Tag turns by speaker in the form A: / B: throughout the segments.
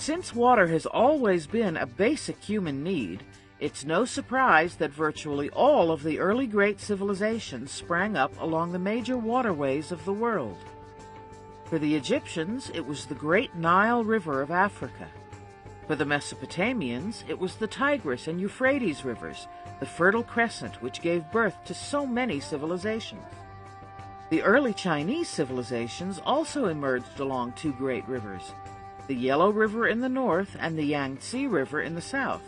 A: Since water has always been a basic human need, it's no surprise that virtually all of the early great civilizations sprang up along the major waterways of the world. For the Egyptians, it was the great Nile River of Africa. For the Mesopotamians, it was the Tigris and Euphrates rivers, the Fertile Crescent which gave birth to so many civilizations. The early Chinese civilizations also emerged along two great rivers, the Yellow River in the north and the Yangtze River in the south.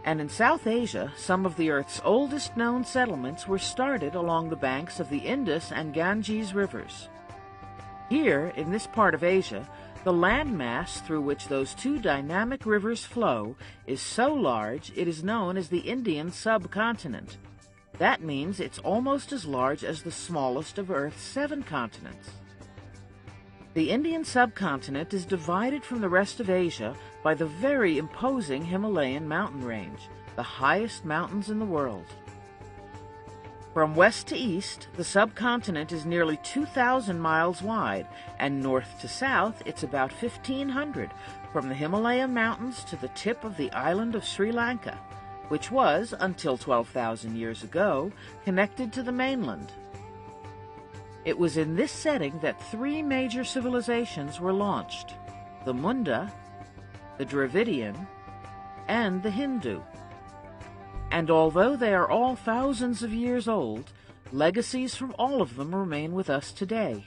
A: And in South Asia, some of the Earth's oldest known settlements were started along the banks of the Indus and Ganges rivers. Here, in this part of Asia, the landmass through which those two dynamic rivers flow is so large it is known as the Indian subcontinent. That means it's almost as large as the smallest of Earth's 7 continents. The Indian subcontinent is divided from the rest of Asia by the very imposing Himalayan mountain range, the highest mountains in the world. From west to east, the subcontinent is nearly 2,000 miles wide, and north to south it's about 1,500, from the Himalayan mountains to the tip of the island of Sri Lanka, which was, until 12,000 years ago, connected to the mainland. It was in this setting that 3 major civilizations were launched: the Munda, the Dravidian, and the Hindu. And although they are all thousands of years old, legacies from all of them remain with us today.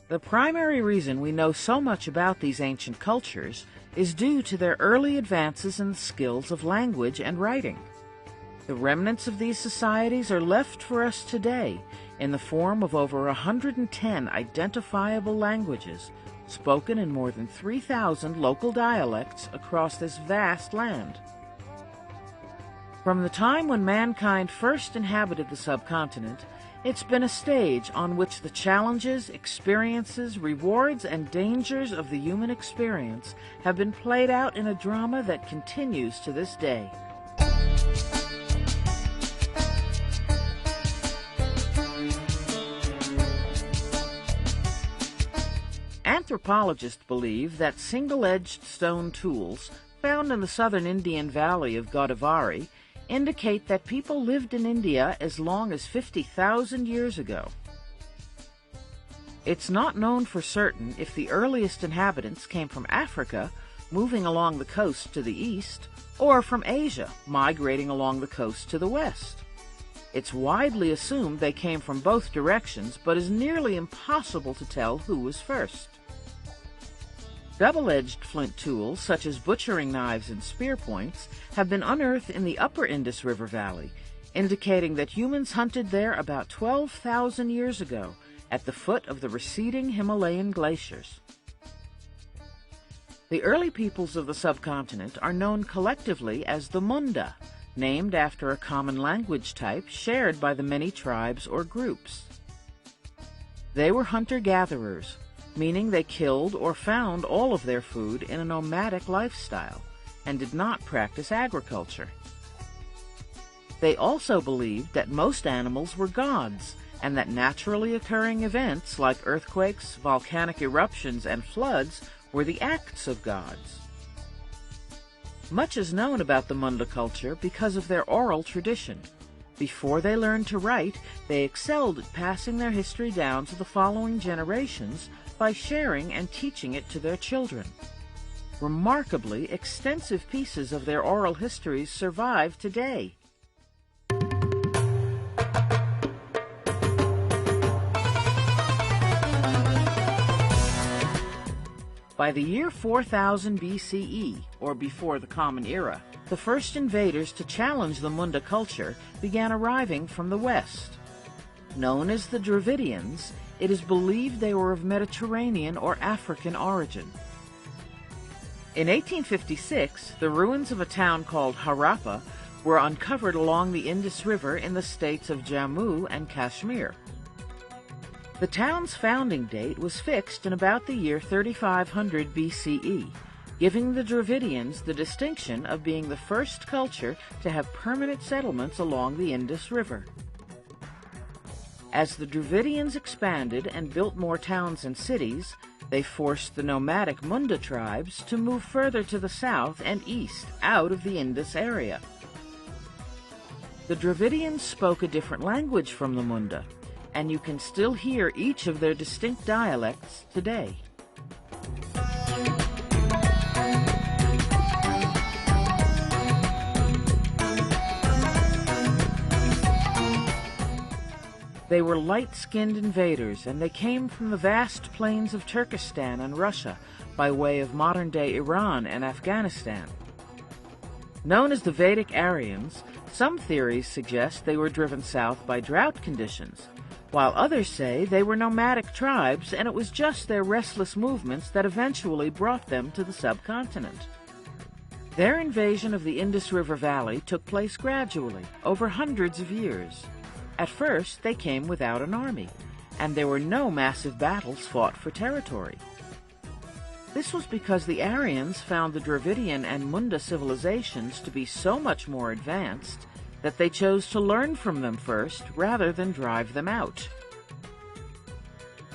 A: The primary reason we know so much about these ancient cultures is due to their early advances in the skills of language and writing. The remnants of these societies are left for us today in the form of over 110 identifiable languages spoken in more than 3,000 local dialects across this vast land. From the time when mankind first inhabited the subcontinent, it's been a stage on which the challenges, experiences, rewards, and dangers of the human experience have been played out in a drama that continues to this day. Anthropologists believe that single-edged stone tools found in the southern Indian valley of Godavari indicate that people lived in India as long as 50,000 years ago. It's not known for certain if the earliest inhabitants came from Africa, moving along the coast to the east, or from Asia, migrating along the coast to the west. It's widely assumed they came from both directions, but is nearly impossible to tell who was first. Double-edged flint tools, such as butchering knives and spear points, have been unearthed in the upper Indus River Valley, indicating that humans hunted there about 12,000 years ago, at the foot of the receding Himalayan glaciers. The early peoples of the subcontinent are known collectively as the Munda, named after a common language type shared by the many tribes or groups. They were hunter-gatherers, meaning they killed or found all of their food in a nomadic lifestyle, and did not practice agriculture. They also believed that most animals were gods, and that naturally occurring events like earthquakes, volcanic eruptions, and floods were the acts of gods. Much is known about the Munda culture because of their oral tradition. Before they learned to write, they excelled at passing their history down to the following generations by sharing and teaching it to their children. Remarkably, extensive pieces of their oral histories survive today. By the year 4000 BCE, or before the Common Era, the first invaders to challenge the Munda culture began arriving from the west. Known as the Dravidians, it is believed they were of Mediterranean or African origin. In 1856, the ruins of a town called Harappa were uncovered along the Indus River in the states of Jammu and Kashmir. The town's founding date was fixed in about the year 3500 BCE, giving the Dravidians the distinction of being the first culture to have permanent settlements along the Indus River. As the Dravidians expanded and built more towns and cities, they forced the nomadic Munda tribes to move further to the south and east, out of the Indus area. The Dravidians spoke a different language from the Munda, and you can still hear each of their distinct dialects today. They were light-skinned invaders, and they came from the vast plains of Turkestan and Russia by way of modern-day Iran and Afghanistan. Known as the Vedic Aryans, some theories suggest they were driven south by drought conditions, while others say they were nomadic tribes and it was just their restless movements that eventually brought them to the subcontinent. Their invasion of the Indus River Valley took place gradually, over hundreds of years. At first, they came without an army, and there were no massive battles fought for territory. This was because the Aryans found the Dravidian and Munda civilizations to be so much more advanced that they chose to learn from them first rather than drive them out.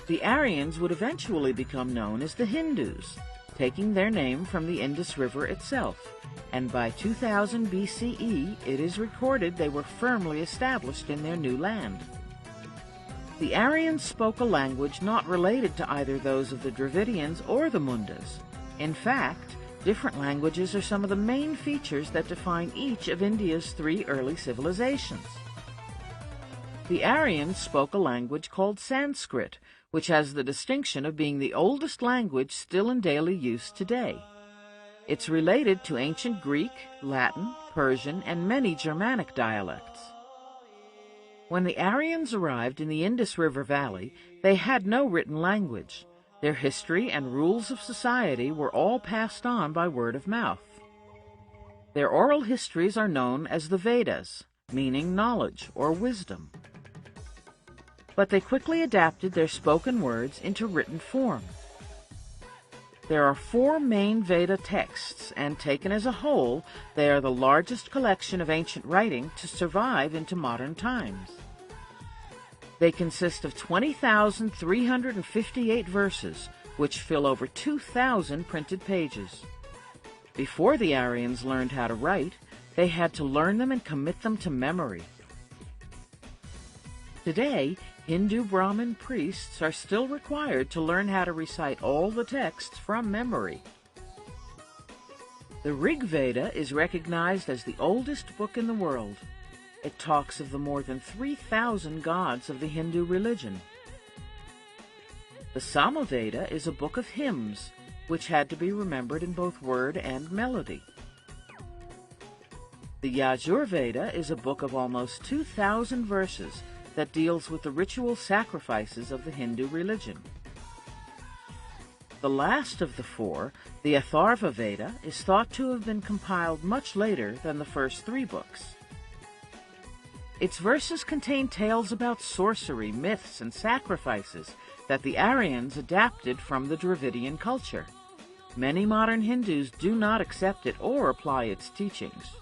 A: The Aryans would eventually become known as the Hindus, taking their name from the Indus River itself, and by 2000 BCE it is recorded they were firmly established in their new land. The Aryans spoke a language not related to either those of the Dravidians or the Mundas. In fact, different languages are some of the main features that define each of India's three early civilizations. The Aryans spoke a language called Sanskrit, which has the distinction of being the oldest language still in daily use today. It's related to ancient Greek, Latin, Persian, and many Germanic dialects. When the Aryans arrived in the Indus River Valley, they had no written language. Their history and rules of society were all passed on by word of mouth. Their oral histories are known as the Vedas, meaning knowledge or wisdom. But they quickly adapted their spoken words into written form. There are 4 main Veda texts, and taken as a whole, they are the largest collection of ancient writing to survive into modern times. They consist of 20,358 verses, which fill over 2,000 printed pages. Before the Aryans learned how to write, they had to learn them and commit them to memory. Today, Hindu Brahmin priests are still required to learn how to recite all the texts from memory. The Rig Veda is recognized as the oldest book in the world. It talks of the more than 3,000 gods of the Hindu religion. The Sama Veda is a book of hymns, which had to be remembered in both word and melody. The Yajur Veda is a book of almost 2,000 verses that deals with the ritual sacrifices of the Hindu religion. The last of the 4, the Atharva Veda, is thought to have been compiled much later than the first 3 books. Its verses contain tales about sorcery, myths, and sacrifices that the Aryans adapted from the Dravidian culture. Many modern Hindus do not accept it or apply its teachings.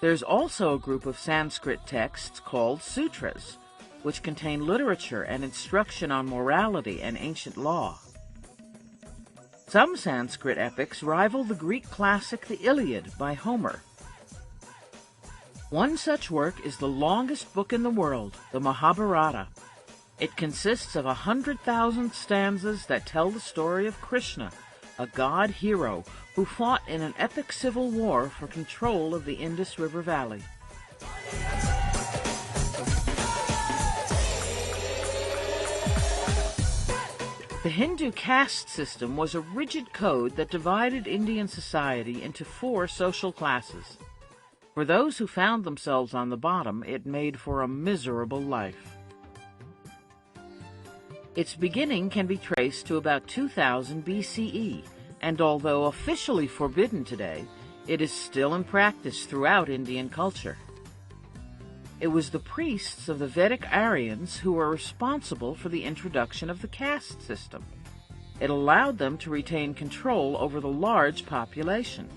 A: There's also a group of Sanskrit texts called sutras, which contain literature and instruction on morality and ancient law. Some Sanskrit epics rival the Greek classic The Iliad by Homer. One such work is the longest book in the world, the Mahabharata. It consists of 100,000 stanzas that tell the story of Krishna, a god hero who fought in an epic civil war for control of the Indus River Valley. The Hindu caste system was a rigid code that divided Indian society into 4 social classes. For those who found themselves on the bottom, it made for a miserable life. Its beginning can be traced to about 2000 BCE, and although officially forbidden today, it is still in practice throughout Indian culture. It was the priests of the Vedic Aryans who were responsible for the introduction of the caste system. It allowed them to retain control over the large population.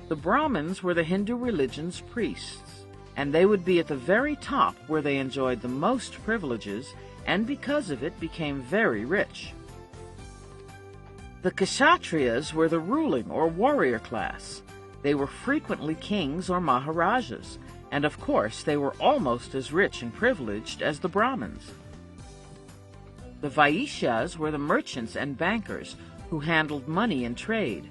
A: The Brahmins were the Hindu religion's priests, and they would be at the very top where they enjoyed the most privileges, and because of it became very rich. The Kshatriyas were the ruling or warrior class. They were frequently kings or maharajas, and of course they were almost as rich and privileged as the Brahmins. The Vaishyas were the merchants and bankers who handled money and trade.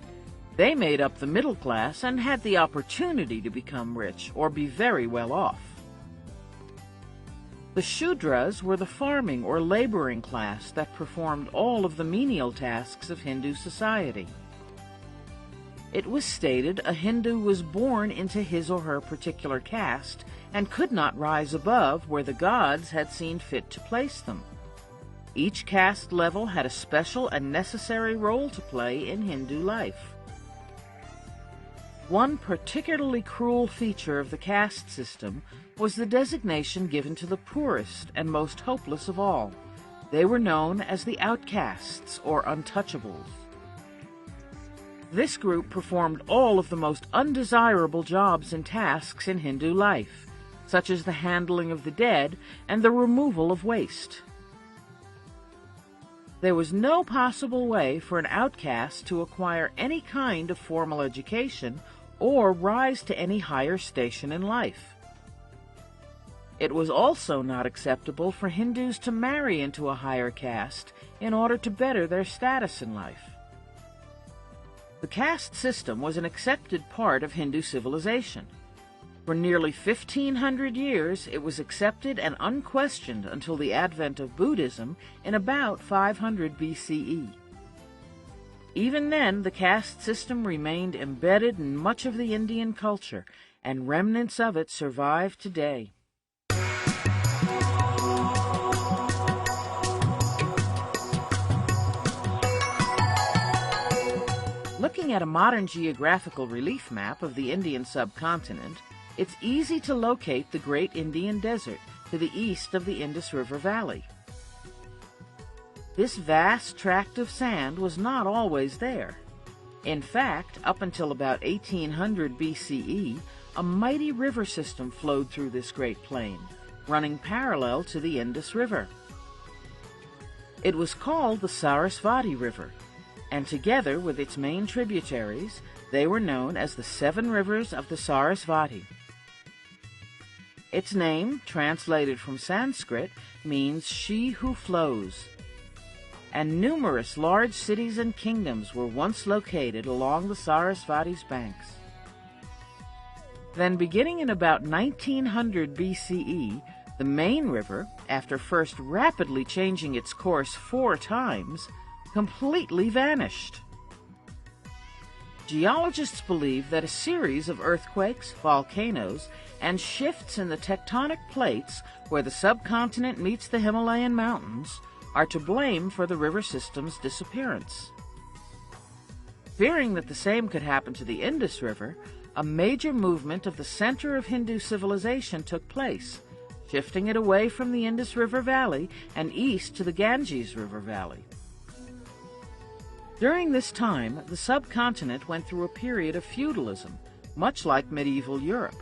A: They made up the middle class and had the opportunity to become rich or be very well off. The Shudras were the farming or laboring class that performed all of the menial tasks of Hindu society. It was stated a Hindu was born into his or her particular caste and could not rise above where the gods had seen fit to place them. Each caste level had a special and necessary role to play in Hindu life. One particularly cruel feature of the caste system was the designation given to the poorest and most hopeless of all. They were known as the outcasts or untouchables. This group performed all of the most undesirable jobs and tasks in Hindu life, such as the handling of the dead and the removal of waste. There was no possible way for an outcast to acquire any kind of formal education or rise to any higher station in life. It was also not acceptable for Hindus to marry into a higher caste in order to better their status in life. The caste system was an accepted part of Hindu civilization. For nearly 1,500 years, it was accepted and unquestioned until the advent of Buddhism in about 500 BCE. Even then, the caste system remained embedded in much of the Indian culture, and remnants of it survive today. Looking at a modern geographical relief map of the Indian subcontinent, it's easy to locate the Great Indian Desert to the east of the Indus River Valley. This vast tract of sand was not always there. In fact, up until about 1800 BCE, a mighty river system flowed through this great plain, running parallel to the Indus River. It was called the Sarasvati River, and together with its main tributaries, they were known as the 7 rivers of the Sarasvati. Its name, translated from Sanskrit, means she who flows, and numerous large cities and kingdoms were once located along the Sarasvati's banks. Then, beginning in about 1900 BCE, the main river, after first rapidly changing its course 4 times, completely vanished. Geologists believe that a series of earthquakes, volcanoes, and shifts in the tectonic plates where the subcontinent meets the Himalayan mountains are to blame for the river system's disappearance. Fearing that the same could happen to the Indus River, a major movement of the center of Hindu civilization took place, shifting it away from the Indus River Valley and east to the Ganges River Valley. During this time, the subcontinent went through a period of feudalism, much like medieval Europe,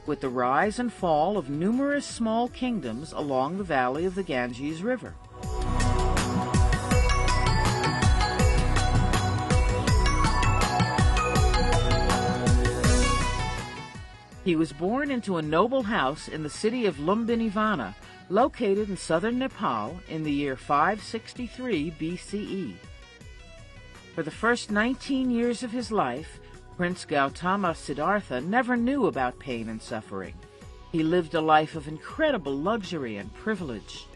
A: with the rise and fall of numerous small kingdoms along the valley of the Ganges River. He was born into a noble house in the city of Lumbinivana, located in southern Nepal in the year 563 BCE. For the first 19 years of his life, Prince Gautama Siddhartha never knew about pain and suffering. He lived a life of incredible luxury and privilege.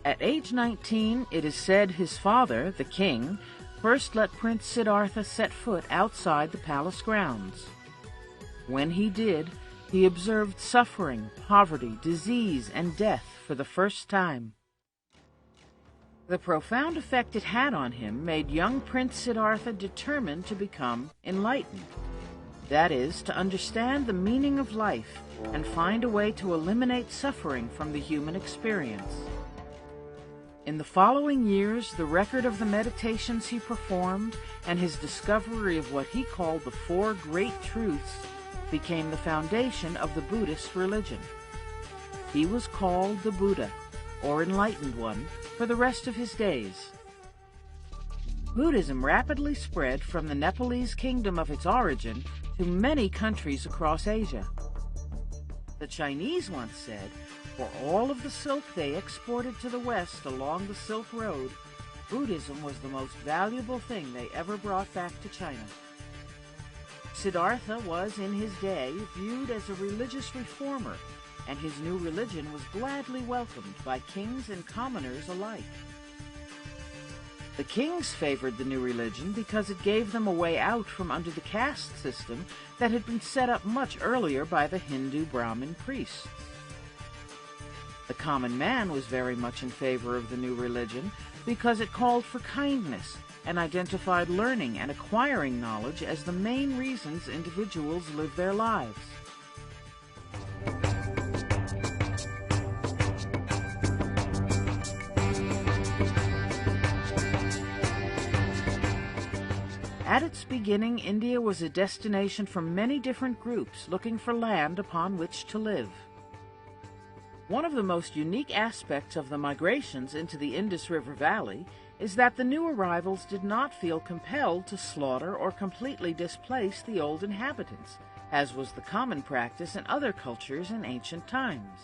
A: At age 19, it is said his father, the king, first let Prince Siddhartha set foot outside the palace grounds. When he did, he observed suffering, poverty, disease, and death for the first time. The profound effect it had on him made young Prince Siddhartha determined to become enlightened. That is, to understand the meaning of life and find a way to eliminate suffering from the human experience. In the following years, the record of the meditations he performed and his discovery of what he called the 4 great truths became the foundation of the Buddhist religion. He was called the Buddha, or Enlightened One, for the rest of his days. Buddhism rapidly spread from the Nepalese kingdom of its origin to many countries across Asia. The Chinese once said, for all of the silk they exported to the West along the Silk Road, Buddhism was the most valuable thing they ever brought back to China. Siddhartha was, in his day, viewed as a religious reformer, and his new religion was gladly welcomed by kings and commoners alike. The kings favored the new religion because it gave them a way out from under the caste system that had been set up much earlier by the Hindu Brahmin priests. The common man was very much in favor of the new religion because it called for kindness and identified learning and acquiring knowledge as the main reasons individuals live their lives. At its beginning, India was a destination for many different groups looking for land upon which to live. One of the most unique aspects of the migrations into the Indus River Valley is that the new arrivals did not feel compelled to slaughter or completely displace the old inhabitants, as was the common practice in other cultures in ancient times.